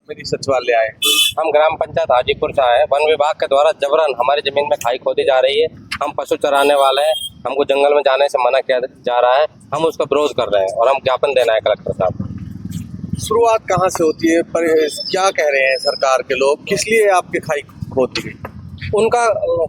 मेरी सचिवालय आए? हम ग्राम पंचायत हाजीपुर से आए हैं। वन विभाग के द्वारा जबरन हमारी जमीन में खाई खोदी जा रही है। हम पशु चराने वाले हैं, हमको जंगल में जाने से मना किया जा रहा है। हम उसका विरोध कर रहे हैं और हम ज्ञापन देना है कलेक्टर साहब। शुरुआत कहाँ से होती है, पर क्या कह रहे हैं सरकार के लोग, किस लिए आपके खाई खोदी गई? उनका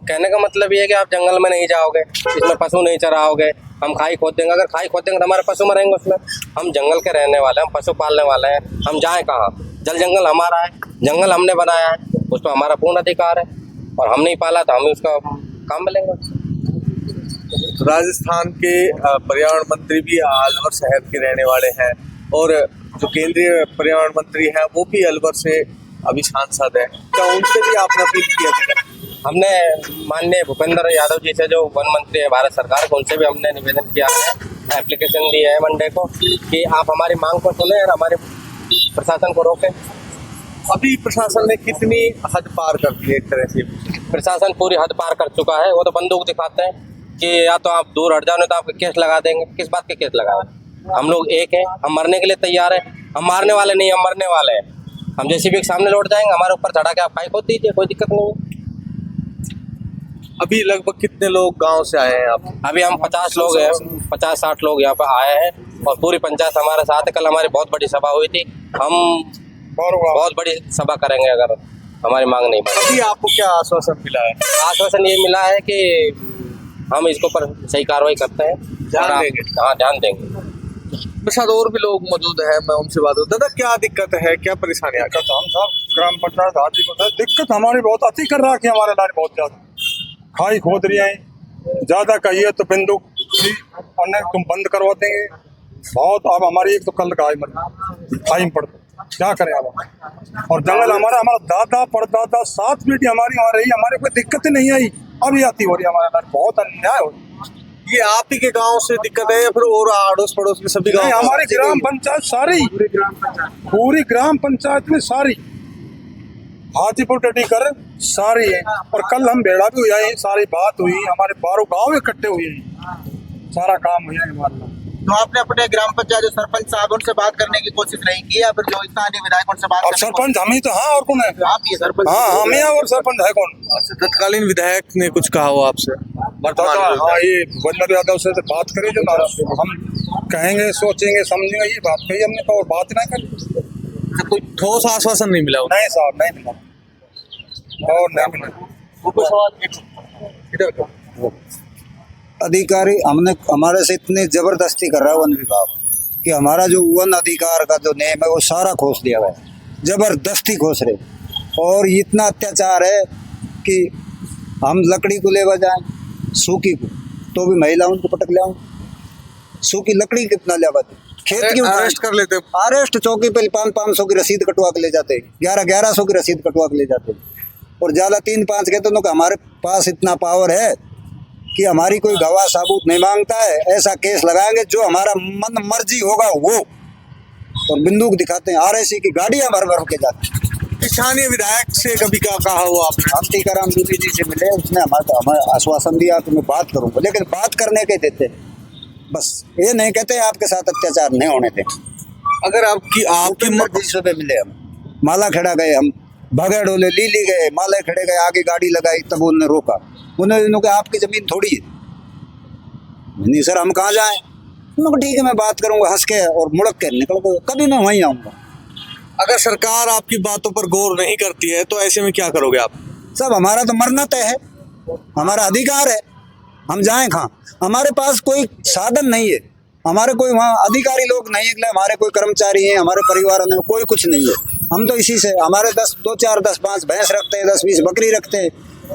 कहने का मतलब ये है कि आप जंगल में नहीं जाओगे, इसमें पशु नहीं चराओगे, हम खाई खोद देंगे। अगर खाई खोद देंगे तो हमारे पशु मरेंगे उसमें। हम जंगल के रहने वाले हैं, हम पशु पालने वाले हैं, हम जाएं कहाँ? जल जंगल हमारा है, जंगल हमने बनाया है, उस पर हमारा पूर्ण अधिकार है और हम नहीं पाला तो हमें उसका काम मिलेगा। राजस्थान के पर्यावरण मंत्री भी अलवर शहर के रहने वाले हैं और जो केंद्रीय पर्यावरण मंत्री हैं वो भी अलवर से अभी सांसद है। क्या उनसे भी आपने अपील किया था? हमने माननीय भूपेंद्र यादव जी से जो वन मंत्री है भारत सरकार को, उनसे भी हमने निवेदन किया है, एप्लीकेशन दी है मंडे को कि आप हमारी मांग को सुने और हमारे प्रशासन को रोकें। अभी प्रशासन ने कितनी हद पार कर दी है एक तरह से? प्रशासन पूरी हद पार कर चुका है। वो तो बंदूक दिखाते हैं कि या तो आप दूर हट जाओ नहीं तो आपके केस लगा देंगे। किस बात के केस लगाए? हम लोग एक हैं, हम मरने के लिए तैयार हैं। हम मारने वाले नहीं, हम मरने वाले हैं। हम जेसीबी के सामने लौट जाएंगे, हमारे ऊपर चढ़ा के आप खाई खोद दीजिए, कोई दिक्कत नहीं है। अभी लगभग कितने लोग गांव से आए हैं आप? अभी हम 50 लोग हैं, 50-60 लोग यहाँ पर आए हैं और पूरी पंचायत हमारे साथ है। कल हमारी बहुत बड़ी सभा हुई थी, हम बहुत बड़ी सभा करेंगे अगर हमारी मांग नहीं बनी। अभी आपको क्या आश्वासन मिला है? आश्वासन ये मिला है कि हम इसको पर सही कार्रवाई करते हैं, ध्यान देंगे। हाँ ध्यान देंगे। मेरे साथ और भी लोग मौजूद हैं, मैं उनसे बात करूं। दादा क्या दिक्कत है, क्या परेशानी है? हम साहब ग्राम पंचायत हाजीपुर है। दिक्कत हमारी बहुत अति कर रहा है कि हमारे लाइन बहुत ज्यादा खाई खोद रही है। ज्यादा कहिए तो बंदूक भी और तुम बंद करवा देंगे बहुत। अब हमारी एक तो कल गाय मरी खाई में पड़ते, क्या करें अब? और जंगल हमारा दादा परदादा 7 पीढ़ी हमारी वहाँ रही, हमारे कोई दिक्कत ही नहीं आई। अभी आती हो रही है हमारे लाइन, बहुत अन्याय हो रही है। ये आप ही के गांव से दिक्कत है या फिर और अड़ोस पड़ोस के सभी गांव? हमारी ग्राम पंचायत सारी, पूरी ग्राम पंचायत में सारी हाजीपुर टटी कर सारी है। और कल हम बेड़ा भी हुआ है, सारी बात हुई, हमारे 12 गांव इकट्ठे हुए हैं, सारा काम हुआ है हमारे। तो आपने अपने ग्राम पंचायत जो सरपंच साहब उनसे बात करने की कोशिश नहीं की या फिर जो स्थानीय विधायक उनसे बात? और सरपंच हम ही तो, हाँ और कौन है? आप ही सरपंच? हाँ हम ही, और सरपंच है कौन? तत्कालीन विधायक ने कुछ कहा हो आपसे? हाँ ये भूपेंद्र यादव से बात करें जो हम कहेंगे, सोचेंगे, समझेंगे, ये बात कही हमने तो, और बात नहीं करी। कोई ठोस आश्वासन नहीं मिला? नहीं साहब, नहीं मिला और नहीं मिला। अधिकारी हमारे से इतनी जबरदस्ती कर रहा है वन विभाग कि हमारा जो वन अधिकार का जो नेम है वो सारा खोस दिया गया, जबरदस्ती खोस रहे। और इतना अत्याचार है कि हम लकड़ी को लेवा जाएं, सूखी को, तो भी महिलाओं को पटक ले आऊं। सूखी लकड़ी कितना लेवा दे, खेत की अरेस्ट कर लेते? अरेस्ट चौकी पे 500 की रसीद कटवा के ले जाते, 1100 की रसीद कटवा के ले जाते। और ज़्यादा 3-5 कहते हैं। हमारे पास इतना पावर है कि हमारी कोई गवाह सबूत नहीं मांगता है, ऐसा केस लगाएंगे जो हमारा मन मर्जी होगा वो। और बंदूक दिखाते हैं, RSC की गाड़ियां भर भर के जाती हैं। स्थानीय विधायक से कभी क्या कहा हो आपने? हम टीकाराम दूबे जी से मिले, उसने हमें आश्वासन दिया कि मैं बात करूंगा, लेकिन बात करने के देते, बस ये नहीं कहते आपके साथ अत्याचार नहीं होने थे। अगर आपकी मर्जी सुबह मिले, हम माला खेड़ा गए, हम भगे डोले लीली गए, माला खेड़े गए, आगे गाड़ी लगाई, तब उन्होंने रोका। उन्होंने कहा आपकी जमीन थोड़ी है। नहीं सर, हम कहाँ जाएं? उन्होंने ठीक है मैं बात करूंगा, हंस के और मुड़क के निकल गए। कभी मैं वहीं आऊंगा। अगर सरकार आपकी बातों पर गौर नहीं करती है तो ऐसे में क्या करोगे आप? सब हमारा तो मरना तय है, हमारा अधिकार है, हम जाएं कहाँ? हमारे पास कोई साधन नहीं है, हमारे कोई वहाँ अधिकारी लोग नहीं है, हमारे कोई कर्मचारी हैं, हमारे परिवार में कोई कुछ नहीं है। हम तो इसी से, हमारे 10-5 भैंस रखते हैं, 10-20 बकरी रखते हैं।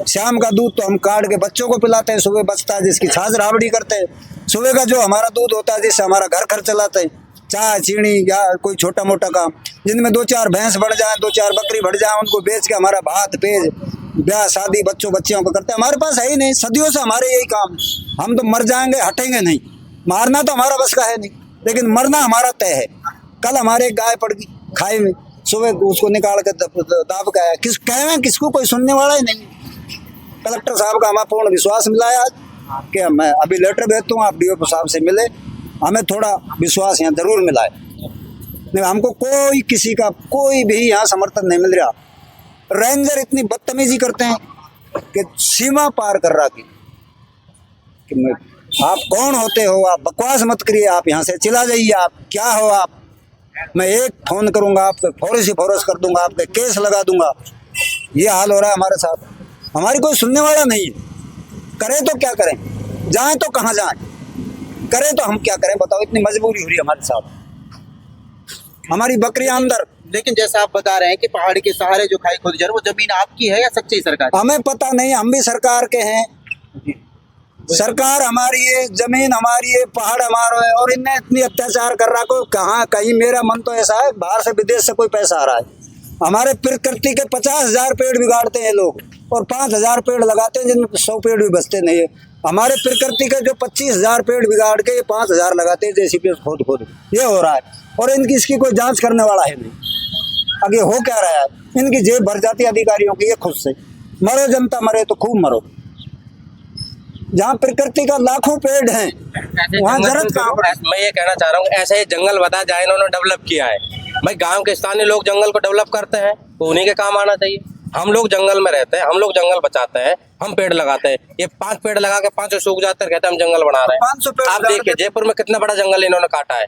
शाम का दूध तो हम काट के बच्चों को पिलाते हैं, सुबह बचता है जिसकी छाछ राबड़ी करते हैं। सुबह का जो हमारा दूध होता है जिससे हमारा घर खर्च चलाते हैं, चाय चीनी या कोई छोटा मोटा काम, जिनमें 2-4 भैंस बढ़ जाए, 2-4 बकरी बढ़ जाए, उनको बेच के हमारा भात पेज ब्याह शादी बच्चों को करते हैं। हमारे पास है ही नहीं, सदियों से हमारे यही काम। हम तो मर जाएंगे, हटेंगे नहीं। मारना तो हमारा बस का है नहीं, लेकिन मरना हमारा तय है। कल हमारे एक गाय पड़ गई खाई में, सुबह उसको निकाल के दाब के आया, किसको कोई सुनने वाला ही नहीं। कलेक्टर साहब का हमें पूर्ण विश्वास मिला है आज कि मैं अभी लेटर भेजता हूँ, आप DO साहब से मिले, हमें थोड़ा विश्वास यहाँ जरूर मिला है। नहीं, हमको कोई किसी का कोई भी यहाँ समर्थन नहीं मिल रहा। रेंजर इतनी बदतमीजी करते हैं कि सीमा पार कर रहा कि आप कौन होते हो, आप बकवास मत करिए, आप यहाँ से चला जाइए, आप क्या हो आप, मैं एक फोन करूंगा आपके फौरस ही फौरस कर दूंगा, आपके केस लगा दूंगा। ये हाल हो रहा है हमारे साथ। हमारी कोई सुनने वाला नहीं है। करें तो क्या करें, जाएं तो कहाँ जाएं, करें तो हम क्या करें बताओ। इतनी मजबूरी हो रही है हमारे साथ, हमारी बकरियां अंदर। लेकिन जैसा आप बता रहे हैं कि पहाड़ के सहारे जो खाई खोदी जा रही है, वो जमीन आपकी है या सच्ची सरकार की? हमें पता नहीं, हम भी सरकार के हैं, सरकार हमारी है, जमीन हमारी है, पहाड़ हमारा है, और इनने इतनी अत्याचार कर रहा को कहाँ। कहीं मेरा मन तो ऐसा है बाहर से विदेश से कोई पैसा आ रहा है। हमारे प्रकृति के 50,000 पेड़ बिगाड़ते हैं लोग और 5,000 पेड़ लगाते हैं, जिनमें 100 पेड़ भी बचते नहीं है। हमारे प्रकृति के जो 25,000 पेड़ बिगाड़ के ये 5,000 लगाते हैं जेसीबी खोद खोद। ये हो रहा है और इनकी इसकी कोई जांच करने वाला है नहीं। आगे हो क्या रहा है, इनकी जेब भर जाती है अधिकारियों की। ये खुद से मरो, जनता मरे तो खूब मरो। जहाँ प्रकृति का लाखों पेड़ हैं वहाँ जरूरत कहाँ पर? मैं ये कहना चाह रहा हूँ, ऐसे ही जंगल बता जाए इन्होंने डेवलप किया है। भाई गांव के स्थानीय लोग जंगल को डेवलप करते हैं तो उन्हीं के काम आना चाहिए। हम लोग जंगल में रहते हैं, हम लोग जंगल बचाते हैं, हम पेड़ लगाते हैं। ये 5 पेड़ लगा के 500 सूख जाते हैं, कहते हैं हम जंगल बना रहे 500 पेड़ हैं। आप देखिए जयपुर में कितना बड़ा जंगल इन्होंने काटा है,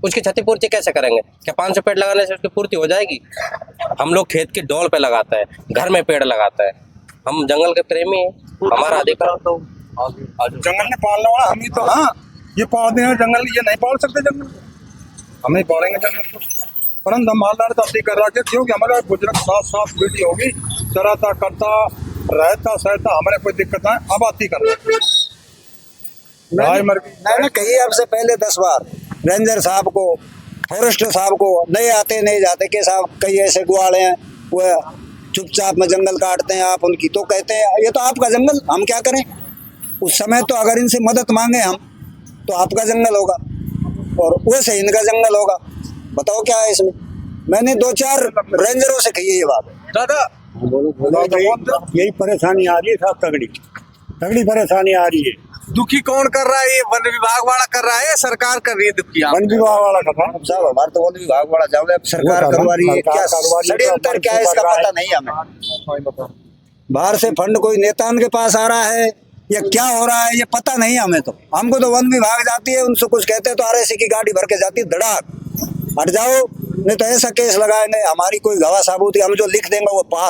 उसकी क्षतिपूर्ति कैसे करेंगे? क्या 500 पेड़ लगाने से उसकी पूर्ति हो जाएगी? हम लोग खेत की डोल पे लगाते हैं, घर में पेड़ लगाते हैं। हम जंगल के प्रेमी हैं, हमारा अधिकार तो जंगल ने पालने वाला हम ही तो। हाँ, ये पालते हैं जंगल, ये नहीं पाल सकते जंगल, हम नहीं पालेंगे जंगल को। परंतु हम मालदार तब्दील कर रखे, क्योंकि हमारा गुजरात 7 बेटी होगी, चराता करता रहता सहता, हमारे कोई दिक्कत है। अब आती कर रहे मैंने कही आपसे पहले 10 बार रेंजर साहब को, फॉरेस्टर साहब को, नहीं आते नहीं जाते के साहब। कई ऐसे गुआड़े हैं वो चुपचाप में जंगल काटते हैं, आप उनकी तो कहते हैं ये तो आपका जंगल, हम क्या करें। उस समय तो अगर इनसे मदद मांगे हम तो आपका जंगल होगा और वैसे इनका जंगल होगा। बताओ क्या है इसमें। मैंने 2-4 रेंजरों से कही है ये बात। दादा यही परेशानी आ रही है, साहब तगड़ी परेशानी आ रही है। दुखी कौन कर रहा है? ये वन विभाग वाला कर रहा है या सरकार कर रही है दुखी? वन विभाग वाला कर रहा है साहब, हमारे तो वन विभाग वाला जाओगे, सरकार करवा रही है। क्या षड्यंत्र क्या है इसका पता नहीं हमें। बाहर से फंड कोई नेता के पास आ रहा है या क्या हो रहा है ये पता नहीं हमें। तो हमको तो वन विभाग जाती है, उनसे कुछ कहते हैं तो RSC की गाड़ी भर के जाती है, धड़ाक हट जाओ, नहीं तो ऐसा केस लगाएंगे। हमारी कोई गवाह साबूती हम जो लिख देंगे वो पास।